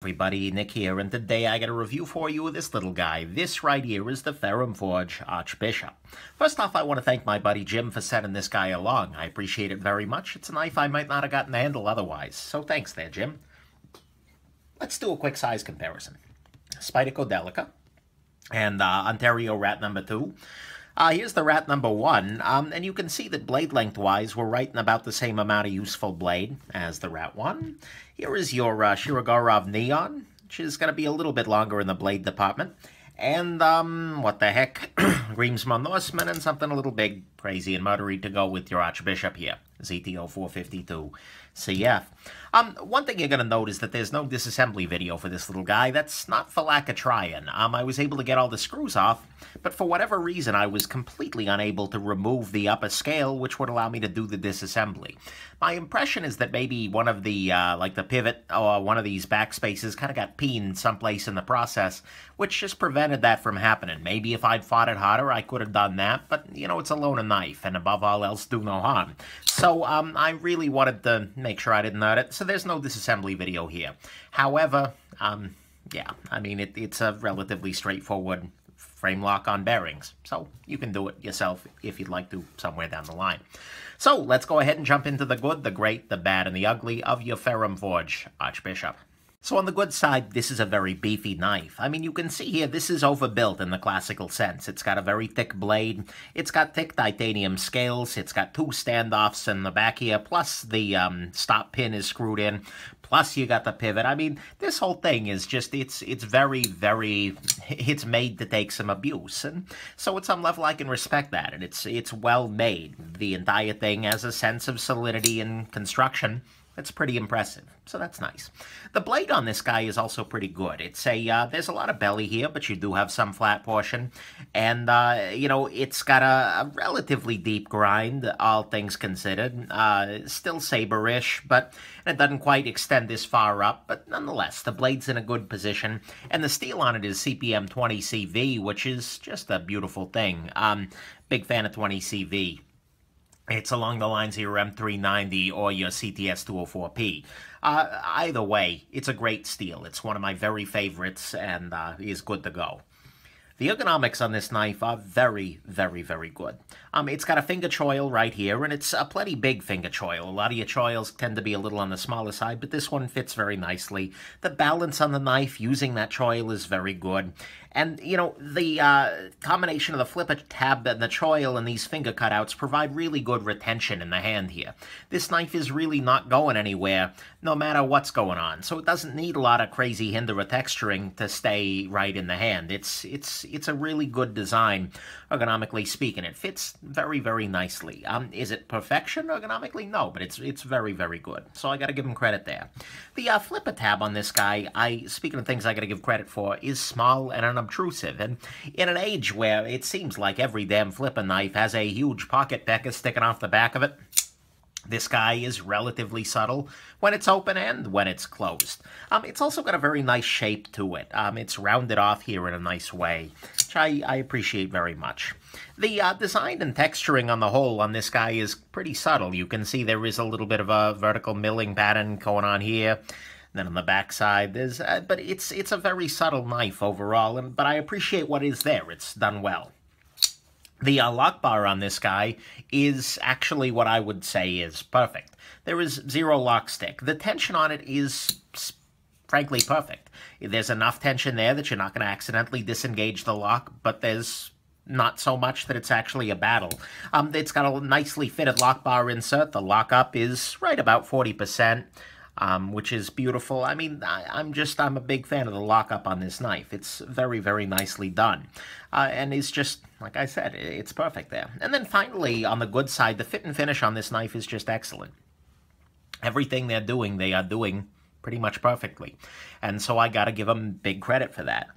Everybody, Nick here, and today I got a review for you of this little guy. This right here is the Ferrum Forge Archbishop. First off, I want to thank my buddy Jim for sending this guy along. I appreciate it very much. It's a knife I might not have gotten to handle otherwise, so thanks there, Jim. Let's do a quick size comparison. Spyderco Delica and Ontario Rat number 2. Here's the Rat number 1, and you can see that blade length-wise, we're right in about the same amount of useful blade as the Rat 1. Here is your Shirogorov Neon, which is going to be a little bit longer in the blade department. And, what the heck, Grimsmo Norseman and something a little big, crazy, and murdery to go with your Archbishop here, ZTO 452 CF. One thing you're going to note is that there's no disassembly video for this little guy. That's not for lack of trying. I was able to get all the screws off, but for whatever reason, I was completely unable to remove the upper scale, which would allow me to do the disassembly. My impression is that maybe one of the, like the pivot or one of these backspaces kind of got peened someplace in the process, which just prevented that from happening. Maybe if I'd fought it harder, I could have done that, but, you know, it's a loaner knife, and above all else, do no harm. So, I really wanted to make sure I didn't hurt it, so there's no disassembly video here. However, yeah, I mean, it's a relatively straightforward frame lock on bearings, so you can do it yourself if you'd like to somewhere down the line. So, let's go ahead and jump into the good, the great, the bad, and the ugly of your Ferrum Forge Archbishop. So on the good side, this is a very beefy knife. I mean, you can see here, this is overbuilt in the classical sense. It's got a very thick blade, it's got thick titanium scales, it's got 2 standoffs in the back here, plus the stop pin is screwed in, plus you got the pivot. I mean, this whole thing is just, it's very, it's made to take some abuse. And so at some level, I can respect that, and it's well made. The entire thing has a sense of solidity and construction. It's pretty impressive, so that's nice. The blade on this guy is also pretty good. It's there's a lot of belly here, but you do have some flat portion. And, you know, it's got a relatively deep grind, all things considered. Still saber-ish, but it doesn't quite extend this far up. But nonetheless, the blade's in a good position. And the steel on it is CPM 20CV, which is just a beautiful thing. Big fan of 20CV. It's along the lines of your M390 or your CTS 204P. Either way, it's a great steel. It's one of my very favorites and is good to go. The ergonomics on this knife are very, very, very good. It's got a finger choil right here, and it's a plenty big finger choil. A lot of your choils tend to be a little on the smaller side, but this one fits very nicely. The balance on the knife using that choil is very good. And, you know, the combination of the flipper tab and the choil and these finger cutouts provide really good retention in the hand here. This knife is really not going anywhere, no matter what's going on. So it doesn't need a lot of crazy hinder or texturing to stay right in the hand. It's a really good design, ergonomically speaking. It fits very, very nicely. Is it perfection ergonomically? No, but it's very, very good. So I got to give him credit there. The flipper tab on this guy, speaking of things I got to give credit for, is small and unobtrusive. And in an age where it seems like every damn flipper knife has a huge pocket pecker sticking off the back of it, this guy is relatively subtle when it's open and when it's closed. It's also got a very nice shape to it. It's rounded off here in a nice way, which I appreciate very much. The design and texturing on the whole on this guy is pretty subtle. You can see there is a little bit of a vertical milling pattern going on here. Then on the back side, there's, but it's a very subtle knife overall, but I appreciate what is there. It's done well. The lock bar on this guy is actually what I would say is perfect. There is 0 lock stick. The tension on it is, frankly, perfect. There's enough tension there that you're not going to accidentally disengage the lock, but there's not so much that it's actually a battle. It's got a nicely fitted lock bar insert. The lockup is right about 40%. Which is beautiful. I mean, I'm a big fan of the lockup on this knife. It's very, very nicely done. And it's just, like I said, it's perfect there. And then finally, on the good side, the fit and finish on this knife is just excellent. Everything they are doing pretty much perfectly. And so I got to give them big credit for that.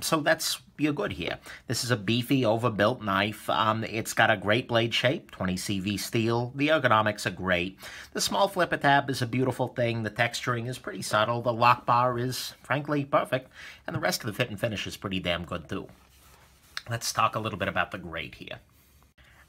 So that's you're good here. This is a beefy, overbuilt knife. It's got a great blade shape, 20 CV steel. The ergonomics are great. The small flipper tab is a beautiful thing. The texturing is pretty subtle. The lock bar is, frankly, perfect. And the rest of the fit and finish is pretty damn good, too. Let's talk a little bit about the grate here.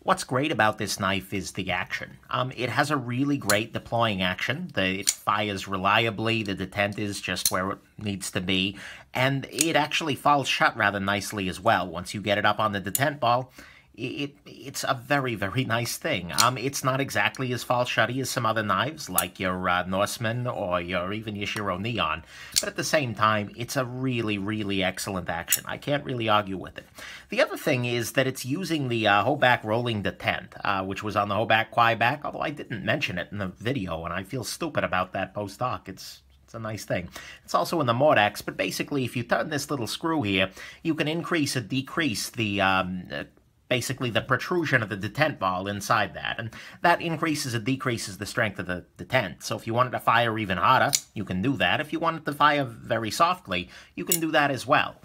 What's great about this knife is the action. It has a really great deploying action. It fires reliably, the detent is just where it needs to be, and it actually falls shut rather nicely as well. Once you get it up on the detent ball, it's a very, very nice thing. It's not exactly as fall shutty as some other knives, like your Norseman or even your Shiro Neon, but at the same time, it's a really, really excellent action. I can't really argue with it. The other thing is that it's using the Hoback rolling detent, which was on the Hoback Quieback, although I didn't mention it in the video, and I feel stupid about that post-hoc. It's a nice thing. It's also in the Mordax, but basically, if you turn this little screw here, you can increase or decrease the basically the protrusion of the detent ball inside that, and that increases or decreases the strength of the detent. So if you want it to fire even harder, you can do that. If you want it to fire very softly, you can do that as well.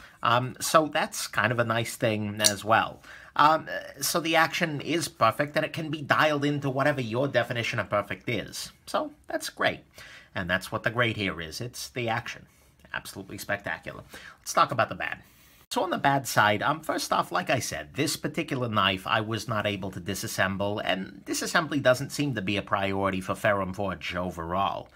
So that's kind of a nice thing as well. So the action is perfect, and it can be dialed into whatever your definition of perfect is. So that's great. And that's what the great here is. It's the action. Absolutely spectacular. Let's talk about the bad. So on the bad side, first off, like I said, this particular knife I was not able to disassemble, and disassembly doesn't seem to be a priority for Ferrum Forge overall.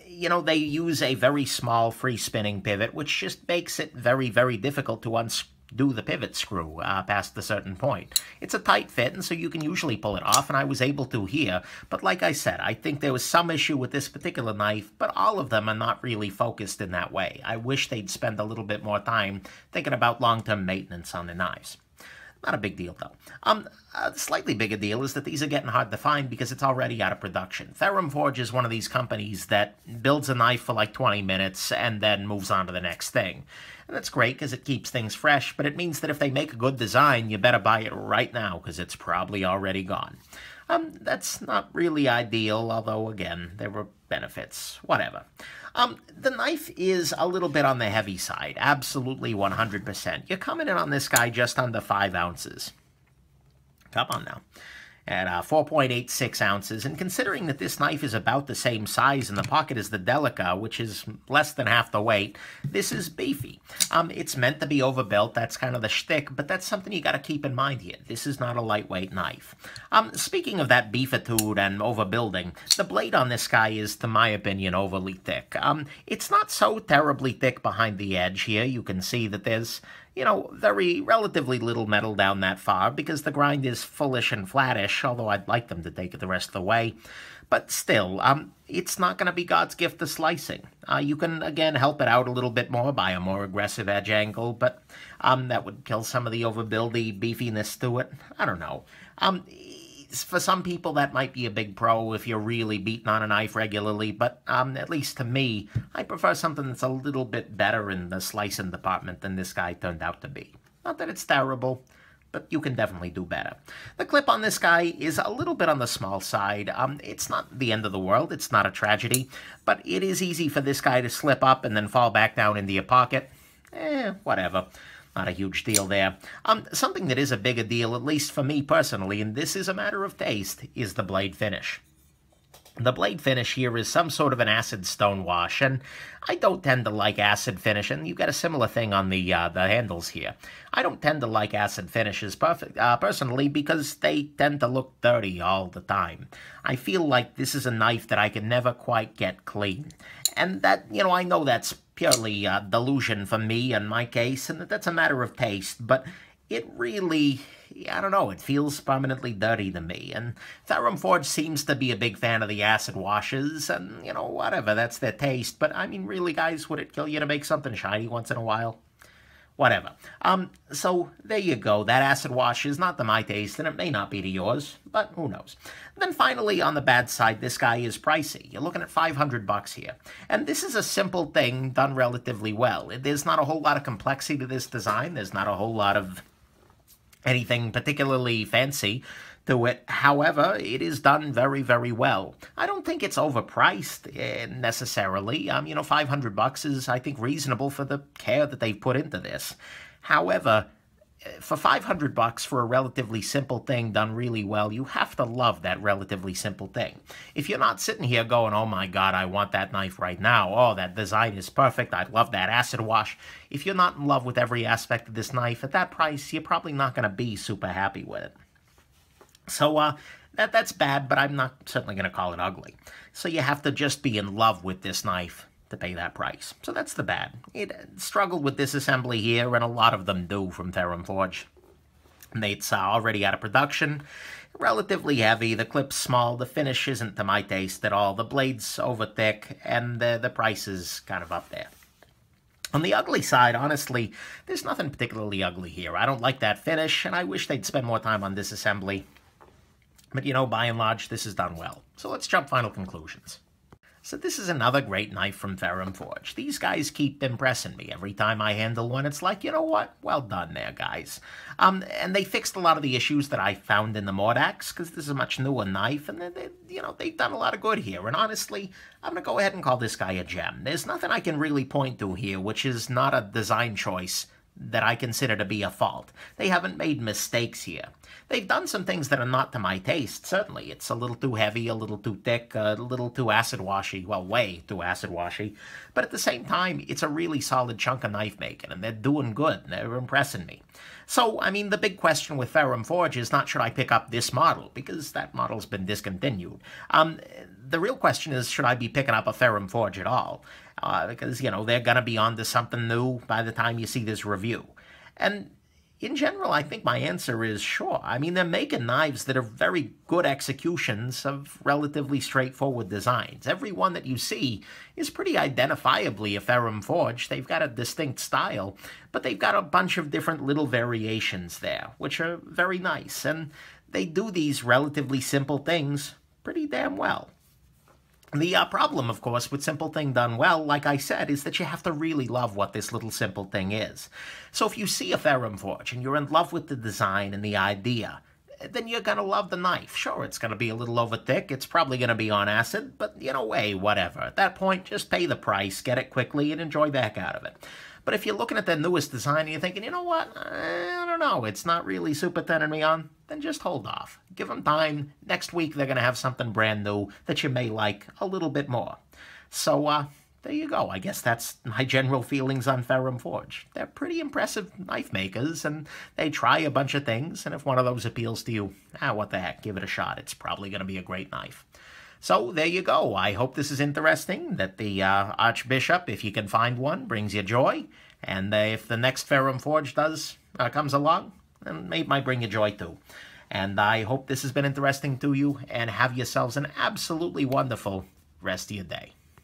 You know, they use a very small free spinning pivot, which just makes it very, very difficult to unscrew the pivot screw past a certain point. It's a tight fit, and so you can usually pull it off, and I was able to here. But like I said, I think there was some issue with this particular knife, but all of them are not really focused in that way. I wish they'd spend a little bit more time thinking about long-term maintenance on their knives. Not a big deal, though. A slightly bigger deal is that these are getting hard to find because it's already out of production. Ferrum Forge is one of these companies that builds a knife for like 20 minutes and then moves on to the next thing. And that's great because it keeps things fresh, but it means that if they make a good design, you better buy it right now because it's probably already gone. That's not really ideal, although, again, there were benefits. Whatever. The knife is a little bit on the heavy side. Absolutely 100%. You're coming in on this guy just under 5 ounces. Come on now. At 4.86 ounces, and considering that this knife is about the same size in the pocket as the Delica, which is less than half the weight, this is beefy. It's meant to be overbuilt, that's kind of the shtick, but that's something you got to keep in mind here. This is not a lightweight knife. Speaking of that beefitude and overbuilding, the blade on this guy is, to my opinion, overly thick. It's not so terribly thick behind the edge here. You can see that there's, you know, relatively little metal down that far because the grind is fullish and flattish, although I'd like them to take it the rest of the way. But still, it's not going to be God's gift to slicing. You can, again, help it out a little bit more by a more aggressive edge angle, but that would kill some of the overbuildy beefiness to it. I don't know. For some people, that might be a big pro if you're really beating on a knife regularly, but at least to me, I prefer something that's a little bit better in the slicing department than this guy turned out to be. Not that it's terrible, but you can definitely do better. The clip on this guy is a little bit on the small side. It's not the end of the world, it's not a tragedy, but it is easy for this guy to slip up and then fall back down into your pocket. Whatever. Not a huge deal there. Something that is a bigger deal, at least for me personally, and this is a matter of taste, is the blade finish. The blade finish here is some sort of an acid stone wash, and I don't tend to like acid finish, and you get a similar thing on the handles here. I don't tend to like acid finishes personally because they tend to look dirty all the time. I feel like this is a knife that I can never quite get clean. And that, you know, I know that's purely delusion for me in my case, and that's a matter of taste, but it really, I don't know, it feels permanently dirty to me. And Ferrum Forge seems to be a big fan of the acid washes, and, you know, whatever, that's their taste. But, I mean, really, guys, would it kill you to make something shiny once in a while? Whatever. So there you go. That acid wash is not to my taste, and it may not be to yours, but who knows. And then finally, on the bad side, this guy is pricey. You're looking at $500 here. And this is a simple thing done relatively well. There's not a whole lot of complexity to this design. There's not a whole lot of anything particularly fancy to it. However, it is done very, very well. I don't think it's overpriced necessarily. You know, $500 is, I think, reasonable for the care that they've put into this. However, for $500 for a relatively simple thing done really well, you have to love that relatively simple thing. If you're not sitting here going, oh my God, I want that knife right now. Oh, that design is perfect. I love that acid wash. If you're not in love with every aspect of this knife, at that price, you're probably not going to be super happy with it. So that's bad, but I'm not certainly going to call it ugly. So you have to just be in love with this knife to pay that price. So that's the bad. It struggled with disassembly here, and a lot of them do from Ferrum Forge. And it's already out of production. Relatively heavy, the clip's small, the finish isn't to my taste at all, the blade's over thick, and the price is kind of up there. On the ugly side, honestly, there's nothing particularly ugly here. I don't like that finish, and I wish they'd spend more time on disassembly. But, you know, by and large, this is done well. So let's jump final conclusions. So this is another great knife from Ferrum Forge. These guys keep impressing me. Every time I handle one, it's like, you know what? Well done there, guys. And they fixed a lot of the issues that I found in the Mordax, because this is a much newer knife, and they've done a lot of good here. And honestly, I'm going to go ahead and call this guy a gem. There's nothing I can really point to here, which is not a design choice that I consider to be a fault. They haven't made mistakes here. They've done some things that are not to my taste, certainly. It's a little too heavy, a little too thick, a little too acid-washy, well, way too acid-washy. But at the same time, it's a really solid chunk of knife making, and they're doing good, and they're impressing me. So, I mean, the big question with Ferrum Forge is not should I pick up this model, because that model's been discontinued. The real question is, should I be picking up a Ferrum Forge at all? Because, you know, they're going to be on to something new by the time you see this review. And in general, I think my answer is sure. I mean, they're making knives that are very good executions of relatively straightforward designs. Every one that you see is pretty identifiably a Ferrum Forge. They've got a distinct style, but they've got a bunch of different little variations there, which are very nice. And they do these relatively simple things pretty damn well. The problem, of course, with simple thing done well, like I said, is that you have to really love what this little simple thing is. So if you see a Ferrum Forge and you're in love with the design and the idea, then you're going to love the knife. Sure, it's going to be a little over thick, it's probably going to be on acid, but, you know, hey, whatever. At that point, just pay the price, get it quickly, and enjoy the heck out of it. But if you're looking at the newest design and you're thinking, you know what, I don't know, it's not really super turning me on, then just hold off. Give them time. Next week they're going to have something brand new that you may like a little bit more. So, there you go. I guess that's my general feelings on Ferrum Forge. They're pretty impressive knife makers, and they try a bunch of things, and if one of those appeals to you, what the heck, give it a shot. It's probably going to be a great knife. So there you go. I hope this is interesting, that the Archbishop, if you can find one, brings you joy. And if the next Ferrum Forge comes along, then it might bring you joy too. And I hope this has been interesting to you, and have yourselves an absolutely wonderful rest of your day.